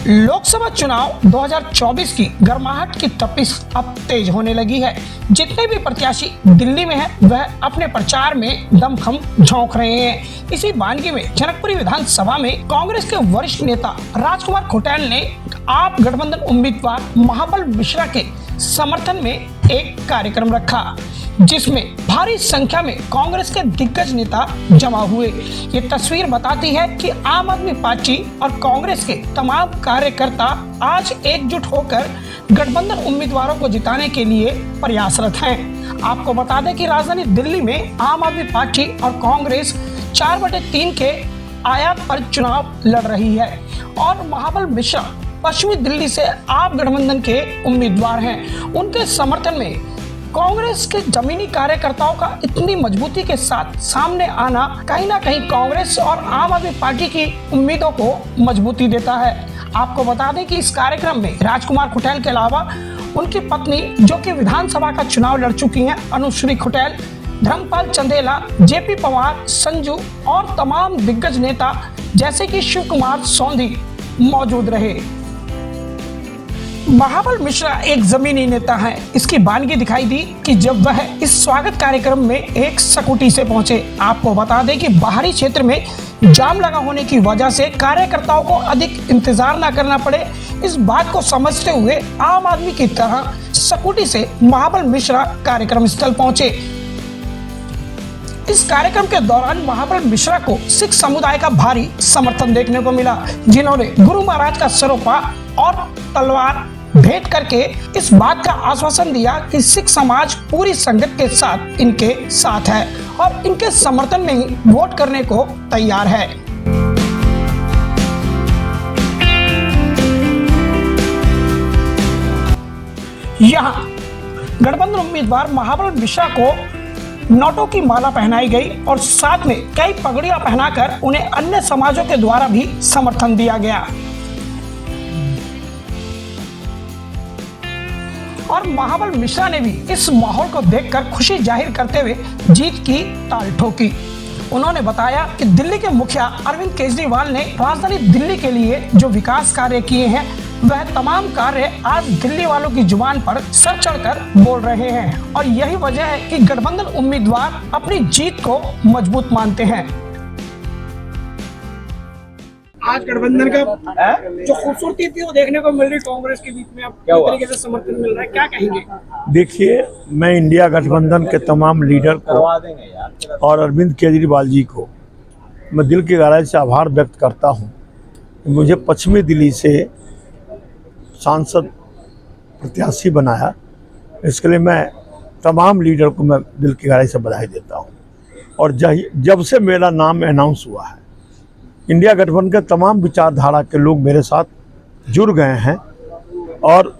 लोकसभा चुनाव 2024 की गर्माहट की तपिश अब तेज होने लगी है। जितने भी प्रत्याशी दिल्ली में हैं, वह अपने प्रचार में दमखम झोंक रहे हैं। इसी वानगी में जनकपुरी विधानसभा में कांग्रेस के वरिष्ठ नेता राजकुमार खुटेल ने आप गठबंधन उम्मीदवार महाबल मिश्रा के समर्थन में एक कार्यक्रम रखा, जिसमें भारी संख्या में कांग्रेस के दिग्गज नेता जमा हुए। ये तस्वीर बताती है कि आम आदमी पार्टी और कांग्रेस के तमाम कार्यकर्ता आज एकजुट होकर गठबंधन उम्मीदवारों को जिताने के लिए प्रयासरत हैं। आपको बता दें कि राजधानी दिल्ली में आम आदमी पार्टी और कांग्रेस 4/3 के आयात पर चुनाव लड़ रही है और महाबल मिश्रा पश्चिमी दिल्ली से आप गठबंधन के उम्मीदवार हैं। उनके समर्थन में कांग्रेस के जमीनी कार्यकर्ताओं का इतनी मजबूती के साथ सामने आना कहीं ना कहीं कांग्रेस और आम आदमी पार्टी की उम्मीदों को मजबूती देता है। आपको बता दें कि इस कार्यक्रम में राजकुमार खुटेल के अलावा उनकी पत्नी, जो कि विधानसभा का चुनाव लड़ चुकी हैं, अनुश्री खुटेल, धर्मपाल चंदेला, जेपी पवार, संजू और तमाम दिग्गज नेता जैसे कि शिव कुमार सोंधी मौजूद रहे। महाबल मिश्रा एक जमीनी नेता हैं। इसकी वानगी दिखाई दी कि जब वह इस स्वागत कार्यक्रम में एक स्कूटी से पहुंचे। आपको बता दें कि बाहरी क्षेत्र में जाम लगा होने की वजह से कार्यकर्ताओं को अधिक इंतजार न करना पड़े, इस बात को समझते हुए आम आदमी की तरह स्कूटी से महाबल मिश्रा कार्यक्रम स्थल पहुंचे। इस कार्यक्रम के दौरान महाबल मिश्रा को सिख समुदाय का भारी समर्थन देखने को मिला, जिन्होंने गुरु महाराज का सरोपा और तलवार भेंट करके इस बात का आश्वासन दिया कि सिख समाज पूरी संगत के साथ इनके साथ है और इनके समर्थन में ही वोट करने को तैयार है। यहाँ गठबंधन उम्मीदवार महाबल मिश्रा को नोटों की माला पहनाई गई और साथ में कई पगड़ियां पहनाकर उन्हें अन्य समाजों के द्वारा भी समर्थन दिया गया और महाबल मिश्रा ने भी इस माहौल को देखकर खुशी जाहिर करते हुए जीत की ताल ठोकी। उन्होंने बताया कि दिल्ली के मुखिया अरविंद केजरीवाल ने राजधानी दिल्ली के लिए जो विकास कार्य किए हैं, वह तमाम कार्य आज दिल्ली वालों की जुबान पर सर चढ़कर बोल रहे हैं और यही वजह है कि गठबंधन उम्मीदवार अपनी जीत को मजबूत मानते हैं। आज गठबंधन का जो खूबसूरती थी वो देखने को मिल रही कांग्रेस के बीच में, अब किस तरीके से समर्थन मिल रहा है, क्या कहेंगे? देखिए, मैं इंडिया गठबंधन के तमाम लीडर को और अरविंद केजरीवाल जी को मैं दिल की गहराई से आभार व्यक्त करता हूं। मुझे पश्चिमी दिल्ली से सांसद प्रत्याशी बनाया, इसके लिए मैं तमाम लीडर को मैं दिल की गहराई से बधाई देता हूं। और जब से मेरा नाम अनाउंस हुआ है, इंडिया गठबंधन के तमाम विचारधारा के लोग मेरे साथ जुड़ गए हैं और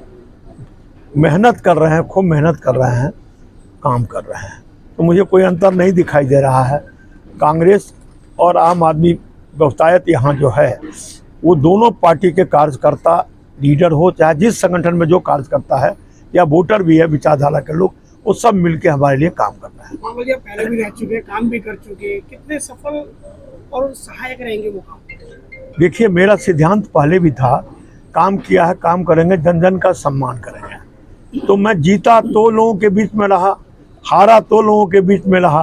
मेहनत कर रहे हैं, खूब मेहनत कर रहे हैं, काम कर रहे हैं। तो मुझे कोई अंतर नहीं दिखाई दे रहा है। कांग्रेस और आम आदमी बहुतायत यहाँ जो है, वो दोनों पार्टी के कार्यकर्ता, लीडर हो चाहे जिस संगठन में जो कार्य करता है या वोटर भी है, विचारधारा के लोग, वो सब मिलके हमारे लिए काम कर रहे हैं। पहले भी रह चुके, काम भी कर चुके, कितने सफल और सहायक रहेंगे वो काम? देखिए, मेरा सिद्धांत पहले भी था, काम किया है, काम करेंगे, जन जन का सम्मान करेंगे। तो मैं जीता तो लोगों के बीच में रहा, हारा तो लोगों के बीच में रहा,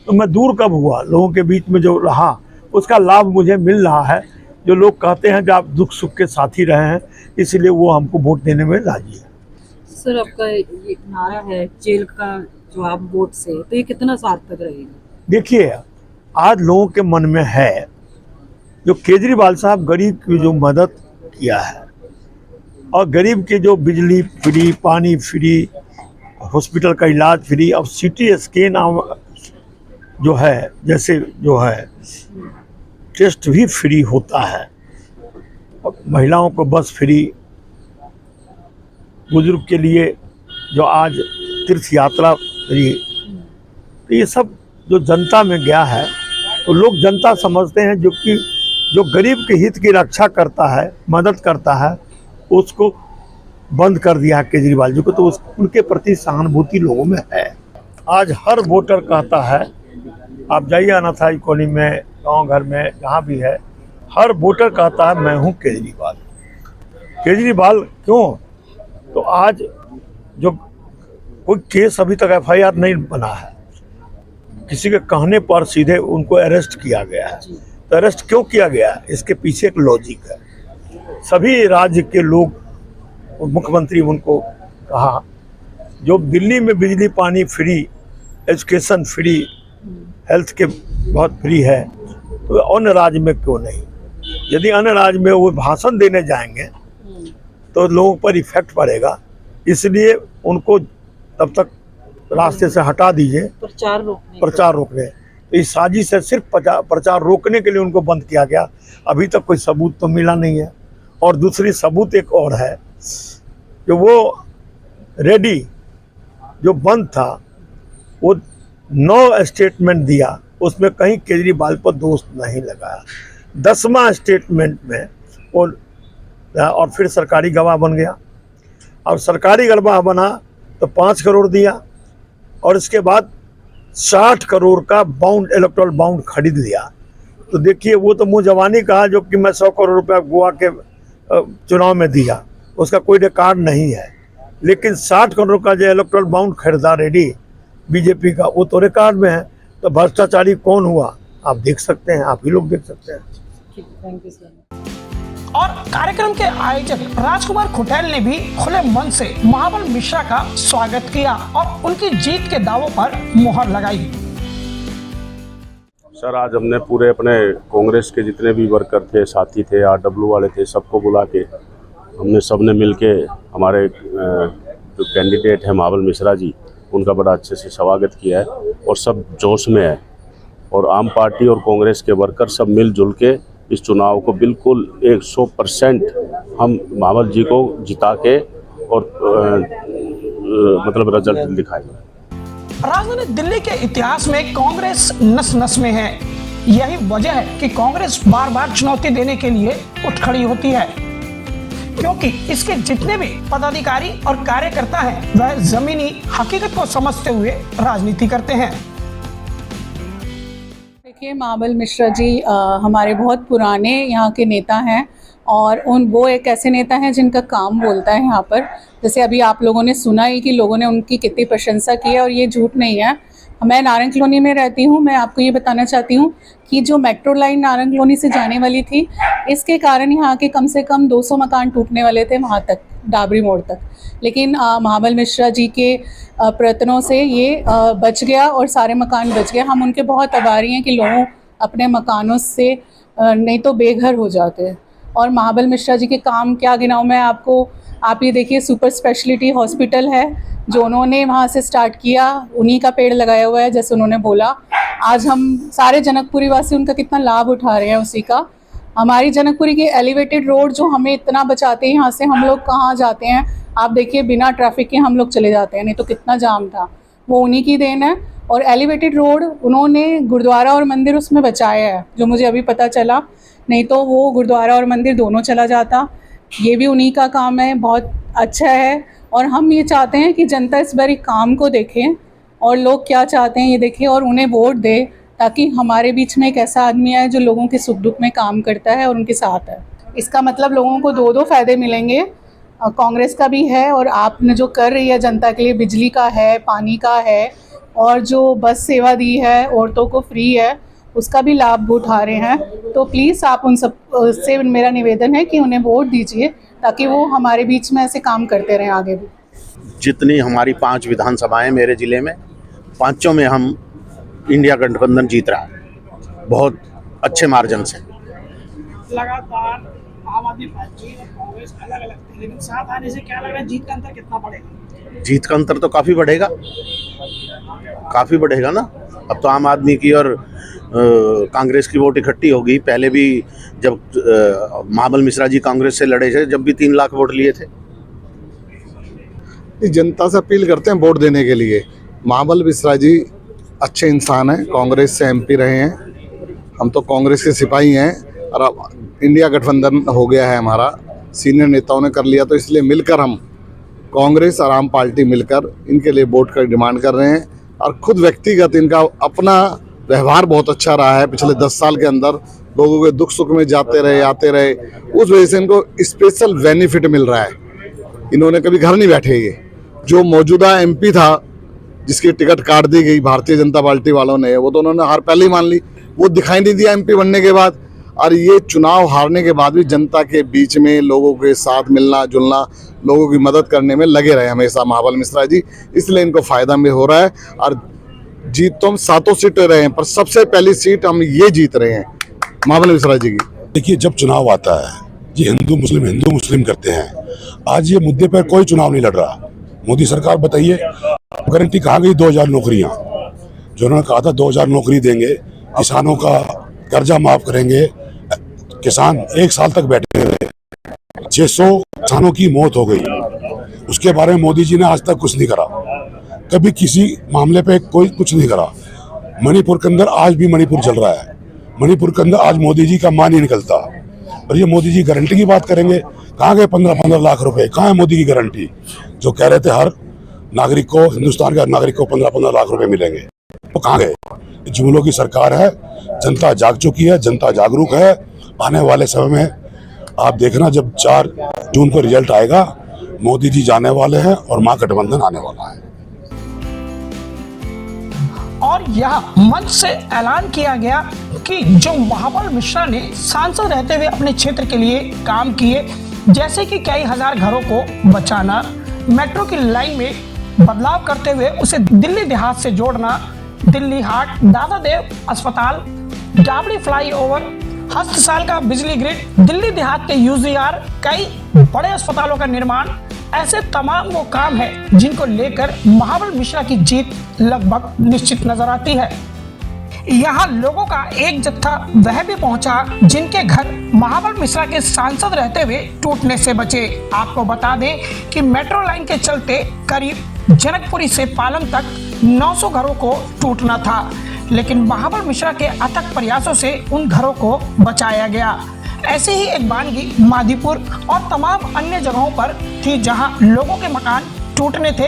तो मैं दूर कब हुआ? लोगों के बीच में जो रहा उसका लाभ मुझे मिल रहा है। जो लोग कहते हैं कि आप दुख सुख के साथी रहे हैं, इसलिए वो हमको वोट देने में राजी है। सर, आपका ये नारा है जेल का जवाब वोट से, तो ये कितना सार्थक रहेगा? देखिए, आज लोगों के मन में है, जो केजरीवाल साहब गरीब की जो मदद किया है और गरीब के जो बिजली फ्री, पानी फ्री, हॉस्पिटल का इलाज फ्री, और सिटी स्कैन जो है, जैसे जो है टेस्ट भी फ्री होता है, और महिलाओं को बस फ्री, बुजुर्ग के लिए जो आज तीर्थ यात्रा फ्री, तो ये सब जो जनता में गया है, तो लोग जनता समझते हैं जो गरीब के हित की रक्षा करता है, मदद करता है, उसको बंद कर दिया केजरीवाल जी को, तो उनके प्रति सहानुभूति लोगों में है। आज हर वोटर कहता है, आप जाइए अनाथाई कॉलोनी में, गांव घर में, जहाँ भी है, हर वोटर कहता है मैं हूँ केजरीवाल। केजरीवाल क्यों? तो आज जो कोई केस अभी तक एफआईआर नहीं बना है, किसी के कहने पर सीधे उनको अरेस्ट किया गया है। तो अरेस्ट क्यों किया गया है? इसके पीछे एक लॉजिक है। सभी राज्य के लोग, मुख्यमंत्री उनको कहा, जो दिल्ली में बिजली पानी फ्री, एजुकेशन फ्री, हेल्थ के बहुत फ्री है, तो अन्य राज्य में क्यों नहीं? यदि अन्य राज्य में वो भाषण देने जाएंगे तो लोगों पर इफेक्ट पड़ेगा, इसलिए उनको तब तक रास्ते से हटा दीजिए, प्रचार रोकने। तो इस साजिश से सिर्फ प्रचार रोकने के लिए उनको बंद किया गया। अभी तक कोई सबूत तो मिला नहीं है। और दूसरी सबूत एक और है, जो वो रेडी जो बंद था, वो 9 स्टेटमेंट दिया, उसमें कहीं केजरीवाल पर दोष नहीं लगाया। 10वां स्टेटमेंट में वो और फिर सरकारी गवाह बन गया। और सरकारी गवाह बना तो 5 करोड़ दिया, और इसके बाद 60 करोड़ का बाउंड, इलेक्ट्रल बाउंड खरीद लिया। तो देखिए, वो तो मुँह जवानी कहा जो कि मैं 100 करोड़ रुपया गोवा के चुनाव में दिया, उसका कोई रिकॉर्ड नहीं है। लेकिन 60 करोड़ का जो इलेक्ट्रल बाउंड खरीदा रेडी बीजेपी का, वो तो रिकॉर्ड में है। तो भ्रष्टाचारी कौन हुआ, आप देख सकते हैं, आप ही लोग देख सकते हैं। Thank you sir. और कार्यक्रम के आयोजक राजकुमार खुटेल ने भी खुले मन से महाबल मिश्रा का स्वागत किया और उनकी जीत के दावों पर मुहर लगाई। सर, आज हमने पूरे अपने कांग्रेस के जितने भी वर्कर थे, साथी थे, आरडब्ल्यू वाले थे, सबको बुला के हमने सबने मिलके हमारे जो कैंडिडेट हैं महाबल मिश्रा जी, उनका बड़ा अच्छे से स्वागत किया है और सब जोश में है। और आम पार्टी और कांग्रेस के वर्कर सब मिलजुल के इस चुनाव को बिल्कुल 100% हम महाबल जी को जिता के और मतलब रिजल्ट दिखाएंगे। राजधानी दिल्ली के इतिहास में कांग्रेस नस नस में है। यही वजह है कि कांग्रेस बार बार चुनौती देने के लिए उठ खड़ी होती है, क्योंकि इसके जितने भी पदाधिकारी और कार्यकर्ता हैं, वह जमीनी हकीकत को समझते हुए राजनीति करते हैं। देखिए, महाबल मिश्रा जी हमारे बहुत पुराने यहाँ के नेता हैं और वो एक ऐसे नेता हैं जिनका काम बोलता है यहाँ पर। जैसे अभी आप लोगों ने सुना ही कि लोगों ने उनकी कितनी प्रशंसा की है, और ये झूठ नहीं है। मैं नारंग कॉलोनी में रहती हूँ। मैं आपको ये बताना चाहती हूँ कि जो मेट्रो लाइन नारंग कॉलोनी से जाने वाली थी, इसके कारण यहाँ के कम से कम 200 मकान टूटने वाले थे वहाँ तक, डाबरी मोड़ तक। लेकिन महाबल मिश्रा जी के प्रयत्नों से ये बच गया और सारे मकान बच गए। हम उनके बहुत आभारी हैं कि लोगों अपने मकानों से नहीं तो बेघर हो जाते हैं। और महाबल मिश्रा जी के काम क्या गिनाऊं मैं आपको। आप ये देखिए, सुपर स्पेशलिटी हॉस्पिटल है जो उन्होंने वहाँ से स्टार्ट किया, उन्हीं का पेड़ लगाया हुआ है, जैसे उन्होंने बोला। आज हम सारे जनकपुरी वासी उनका कितना लाभ उठा रहे हैं उसी का। हमारी जनकपुरी के एलिवेटेड रोड जो हमें इतना बचाते हैं, यहाँ से हम लोग कहाँ जाते हैं, आप देखिए, बिना ट्रैफिक के हम लोग चले जाते हैं, नहीं तो कितना जाम था। वो उन्हीं की देन है। और एलिवेटेड रोड उन्होंने गुरुद्वारा और मंदिर उसमें बचाया है, जो मुझे अभी पता चला, नहीं तो वो गुरुद्वारा और मंदिर दोनों चला जाता। ये भी उन्हीं का काम है, बहुत अच्छा है। और हम ये चाहते हैं कि जनता इस बार काम को देखें और लोग क्या चाहते हैं ये देखें और उन्हें वोट दे, ताकि हमारे बीच में एक ऐसा आदमी आए जो लोगों के सुख दुख में काम करता है और उनके साथ है। इसका मतलब लोगों को दो फ़ायदे मिलेंगे, कांग्रेस का भी है और आपने जो कर रही है जनता के लिए, बिजली का है, पानी का है, और जो बस सेवा दी है, औरतों को फ्री है, उसका भी लाभ उठा रहे हैं। तो प्लीज़ आप उन सब से मेरा निवेदन है कि उन्हें वोट दीजिए, ताकि वो हमारे बीच में ऐसे काम करते रहें आगे भी। जितनी हमारी 5 विधानसभाएं मेरे ज़िले में, 5 में हम इंडिया गठबंधन जीत रहा है बहुत अच्छे मार्जिन से। लगातार आम आदमी पार्टी और कांग्रेस अलग-अलग थे, लेकिन साथ आने से क्या लग रहा है, जीत का अंतर कितना बढ़ेगा? जीत का अंतर तो काफ़ी बढ़ेगा, काफ़ी बढ़ेगा ना। अब तो आम आदमी की और कांग्रेस की वोट इकट्ठी होगी। पहले भी जब महाबल मिश्रा जी कांग्रेस से लड़े थे, जब भी 3 लाख वोट लिए थे। जनता से अपील करते हैं वोट देने के लिए। महाबल मिश्रा जी अच्छे इंसान हैं, कांग्रेस से एमपी रहे हैं। हम तो कांग्रेस के सिपाही हैं और अब इंडिया गठबंधन हो गया है हमारा, सीनियर नेताओं ने कर लिया, तो इसलिए मिलकर हम कांग्रेस और आम पार्टी मिलकर इनके लिए वोट का डिमांड कर रहे हैं। और खुद व्यक्तिगत इनका अपना व्यवहार बहुत अच्छा रहा है पिछले 10 साल के अंदर। लोगों के दुख सुख में जाते रहे आते रहे, उस वजह से इनको स्पेशल बेनिफिट मिल रहा है। इन्होंने कभी घर नहीं बैठे। ये जो मौजूदा एमपी था जिसकी टिकट काट दी गई भारतीय जनता पार्टी वालों ने, वो तो उन्होंने हार पहले ही मान ली, वो दिखाई नहीं दिया एमपी बनने के बाद। और ये चुनाव हारने के बाद भी जनता के बीच में लोगों के साथ मिलना जुलना, लोगों की मदद करने में लगे रहे हमेशा महाबल मिश्रा जी, इसलिए इनको फायदा में हो रहा है। और जीत तो हम 7 सीटें रहे हैं, पर सबसे पहली सीट हम ये जीत रहे हैं महाबल मिश्रा जी की। देखिए, जब चुनाव आता है ये हिंदू मुस्लिम करते हैं। आज ये मुद्दे पर कोई चुनाव नहीं लड़ रहा। मोदी सरकार बताइए, गारंटी कहाँ गई? 2000 नौकरियां जो उन्होंने कहा था 2000 नौकरी देंगे, किसानों का कर्जा माफ करेंगे। किसान 1 साल तक बैठे रहे, 600 किसानों की मौत हो गई। उसके बारे में मोदी जी ने आज तक कुछ नहीं करा, कभी किसी मामले पे कोई कुछ नहीं करा। मणिपुर के अंदर आज भी मणिपुर चल रहा है, मणिपुर के अंदर आज मोदी जी का मान ही निकलता। और ये मोदी जी गारंटी की बात करेंगे, कहाँ गए 15-15 लाख रुपए? कहाँ है मोदी की गारंटी जो कह रहे थे हर नागरिक को, हिंदुस्तान के हर नागरिक को 15-15 लाख रुपए मिलेंगे? वो कहाँ गए? जुमलों की सरकार है। जनता जाग चुकी है, जनता जागरूक है। आने वाले समय में आप देखना, जब 4 जून को रिजल्ट आएगा, मोदी जी जाने वाले हैं और महागठबंधन आने वाला है। और यह मंच से ऐलान किया गया कि जो महाबल मिश्रा ने सांसद रहते हुए अपने क्षेत्र के लिए काम किए, जैसे कि कई हजार घरों को बचाना, मेट्रो की लाइन में बदलाव करते हुए उसे दिल्ली देहात से जोड़ना, दिल्ली हाट, दादा देव अस्पताल, डाबड़ी फ्लाईओवर, हस्तसाल का बिजली ग्रिड, दिल्ली देहात के यूजीआर, कई बड़े अस्पतालों का निर्माण, ऐसे तमाम वो काम है जिनको लेकर महाबल मिश्रा की जीत लगभग निश्चित नजर आती है। यहाँ लोगों का एक जत्था वह भी पहुंचा जिनके घर महाबल मिश्रा के सांसद रहते हुए टूटने से बचे। आपको बता दें कि मेट्रो लाइन के चलते करीब जनकपुरी से पालम तक 900 घरों को टूटना था, लेकिन महाबल मिश्रा के अथक प्रयासों से उन घरों को बचाया गया। ऐसे ही एक बानगी मादीपुर और तमाम अन्य जगहों पर थी जहां लोगों के मकान टूटने थे,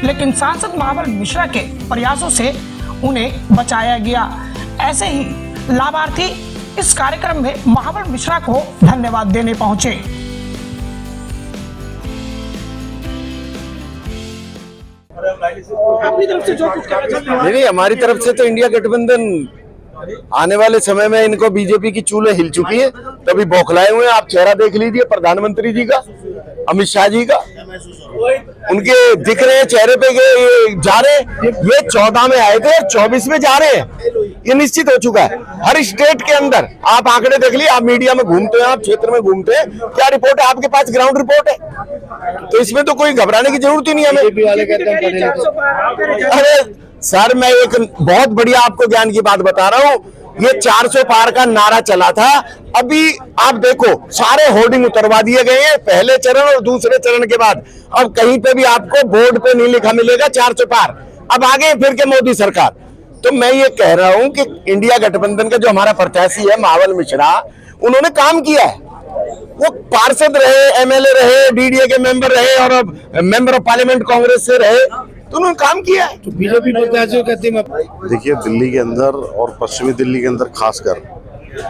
लेकिन सांसद महाबल मिश्रा के प्रयासों से उन्हें बचाया गया। ऐसे ही लाभार्थी इस कार्यक्रम में महाबल मिश्रा को धन्यवाद देने पहुंचे। अपनी तरफ से जो कुछ कहना चाहते हैं? नहीं, हमारी तरफ से तो इंडिया गठबंधन आने वाले समय में, इनको बीजेपी की चूल्हे हिल चुकी है, तभी बौखलाए हुए हैं। आप चेहरा देख लीजिए प्रधानमंत्री जी का, अमित शाह जी का, उनके दिख रहे हैं चेहरे पे ये जा रहे हैं। ये 14 में आए थे, 24 में जा रहे हैं, ये निश्चित हो चुका है। हर स्टेट के अंदर आप आंकड़े देख लीजिए, आप मीडिया में घूमते हैं, आप क्षेत्र में घूमते हैं, क्या रिपोर्ट है आपके पास? ग्राउंड रिपोर्ट है, तो इसमें तो कोई घबराने की जरूरत ही नहीं है हमें। अरे सर, मैं एक बहुत बढ़िया आपको ज्ञान की बात बता रहा हूँ। ये 400 पार का नारा चला था, अभी आप देखो सारे होर्डिंग उतरवा दिए गए हैं, पहले चरण और दूसरे चरण के बाद। अब कहीं पे भी आपको बोर्ड पे नहीं लिखा मिलेगा 400 पार। अब आगे फिर के मोदी सरकार। तो मैं ये कह रहा हूं कि इंडिया गठबंधन का जो हमारा प्रत्याशी है महाबल मिश्रा, उन्होंने काम किया है। वो पार्षद रहे, एमएलए रहे, डीडीए के मेंबर रहे और अब मेंबर ऑफ पार्लियामेंट कांग्रेस से रहे, तो उन्होंने काम किया है। तो बीजेपी प्रत्याशियों कहते हैं। देखिए, दिल्ली के अंदर और पश्चिमी दिल्ली के अंदर खासकर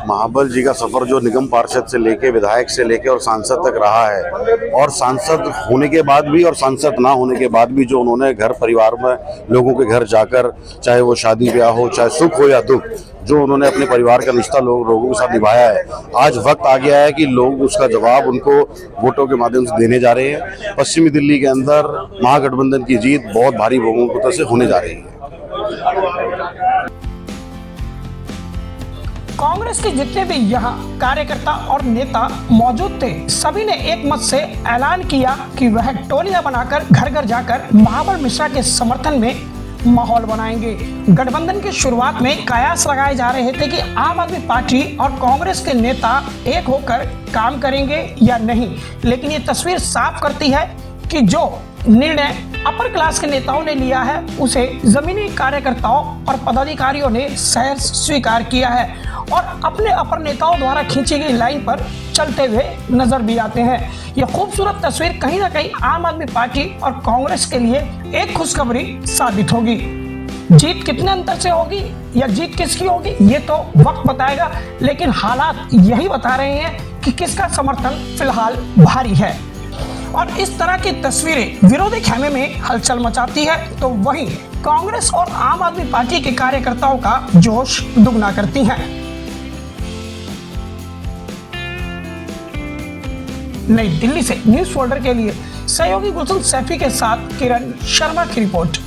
महाबल जी का सफर जो निगम पार्षद से लेके, विधायक से लेके और सांसद तक रहा है, और सांसद होने के बाद भी और सांसद ना होने के बाद भी जो उन्होंने घर परिवार में लोगों के घर जाकर, चाहे वो शादी ब्याह हो, चाहे सुख हो या दुख, जो उन्होंने अपने परिवार का रिश्ता लोगों के साथ निभाया है, आज वक्त आ गया है कि लोग उसका जवाब उनको वोटों के माध्यम से देने जा रहे हैं। पश्चिमी दिल्ली के अंदर महागठबंधन की जीत बहुत भारी बहुमत से होने जा रही है। कांग्रेस के जितने भी यहाँ कार्यकर्ता और नेता मौजूद थे, सभी ने एक मत से ऐलान किया कि वह टोलियां बनाकर घर घर जाकर महाबल मिश्रा के समर्थन में माहौल बनाएंगे। गठबंधन की शुरुआत में कयास लगाए जा रहे थे कि आम आदमी पार्टी और कांग्रेस के नेता एक होकर काम करेंगे या नहीं, लेकिन ये तस्वीर साफ करती है कि जो निर्णय अपर क्लास के नेताओं ने लिया है उसे जमीनी कार्यकर्ताओं और पदाधिकारियों ने सहर्ष स्वीकार किया है और अपने अपर नेताओं द्वारा खींची गई लाइन पर चलते हुए नजर भी आते हैं। यह खूबसूरत तस्वीर कहीं ना कहीं आम आदमी पार्टी और कांग्रेस के लिए एक खुशखबरी साबित होगी। जीत कितने अंतर से होगी या जीत किसकी होगी ये तो वक्त बताएगा, लेकिन हालात यही बता रहे हैं कि किसका समर्थन फिलहाल भारी है। और इस तरह की तस्वीरें विरोधी खेमे में हलचल मचाती है तो वहीं कांग्रेस और आम आदमी पार्टी के कार्यकर्ताओं का जोश दुगना करती हैं। नई दिल्ली से न्यूज़ फोल्डर के लिए सहयोगी गुलशन सैफी के साथ किरण शर्मा की रिपोर्ट।